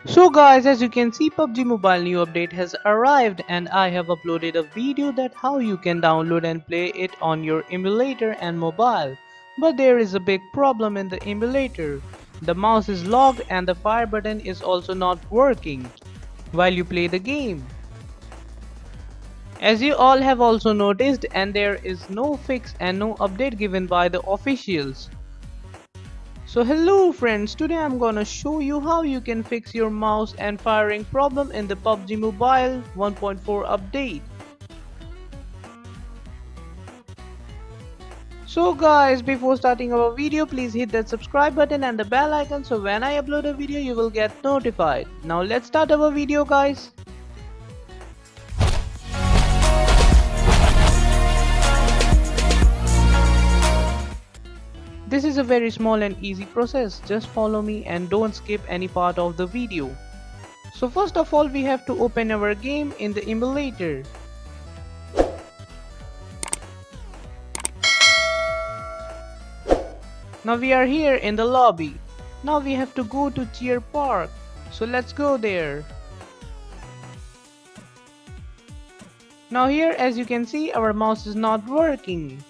So guys, as you can see, PUBG Mobile new update has arrived and I have uploaded a video that how you can download and play it on your emulator and mobile. But there is a big problem in the emulator. The mouse is locked and the fire button is also not working while you play the game. As you all have also noticed, and there is no fix and no update given by the officials. So hello friends, today I'm gonna show you how you can fix your mouse and firing problem in the PUBG Mobile 1.4 update. So guys, before starting our video, please hit that subscribe button and the bell icon so when I upload a video you will get notified. Now let's start our video guys. This is a very small and easy process, just follow me and don't skip any part of the video. So first of all we have to open our game in the emulator. Now we are here in the lobby. Now we have to go to Cheer Park. So let's go there. Now here as you can see our mouse is not working.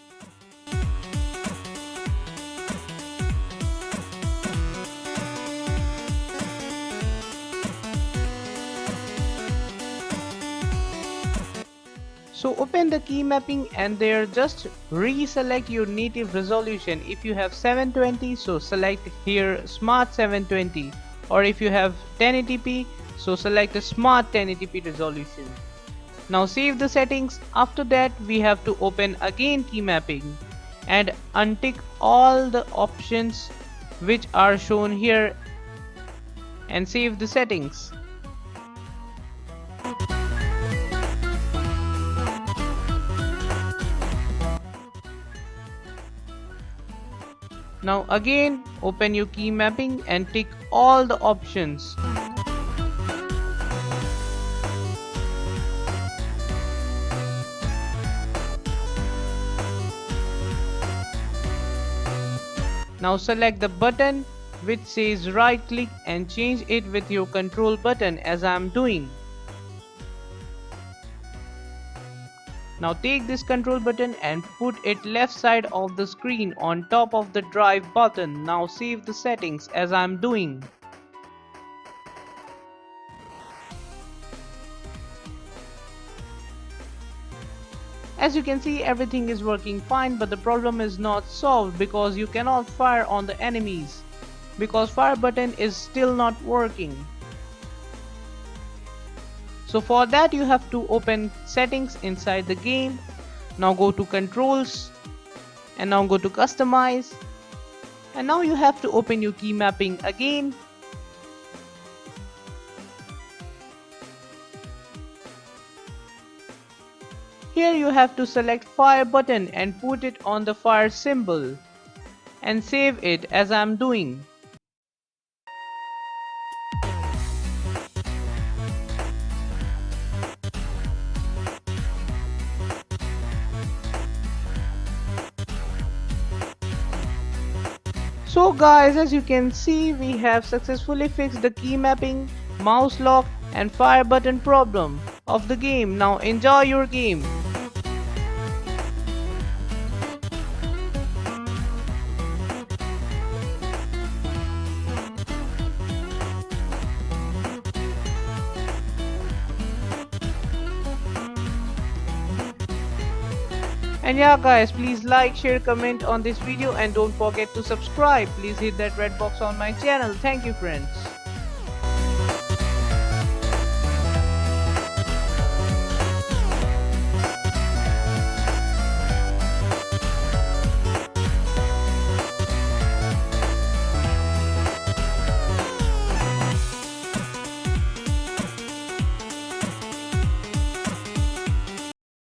So open the key mapping and there just reselect your native resolution. If you have 720, so select here Smart 720, or if you have 1080p, so select a Smart 1080p resolution. Now save the settings. After that we have to open again key mapping and untick all the options which are shown here and save the settings. Now again open your key mapping and tick all the options. Now select the button which says right click and change it with your control button as I am doing. Now take this control button and put it left side of the screen on top of the drive button. Now save the settings as I am doing. As you can see everything is working fine, but the problem is not solved because you cannot fire on the enemies because fire button is still not working. So for that you have to open settings inside the game. Now go to controls and now go to customize, and now you have to open your key mapping again. Here you have to select fire button and put it on the fire symbol and save it as I am doing. So guys, as you can see we have successfully fixed the key mapping, mouse lock and fire button problem of the game. Now enjoy your game. And yeah guys, please like, share, comment on this video and don't forget to subscribe. Please hit that red box on my channel. Thank you friends.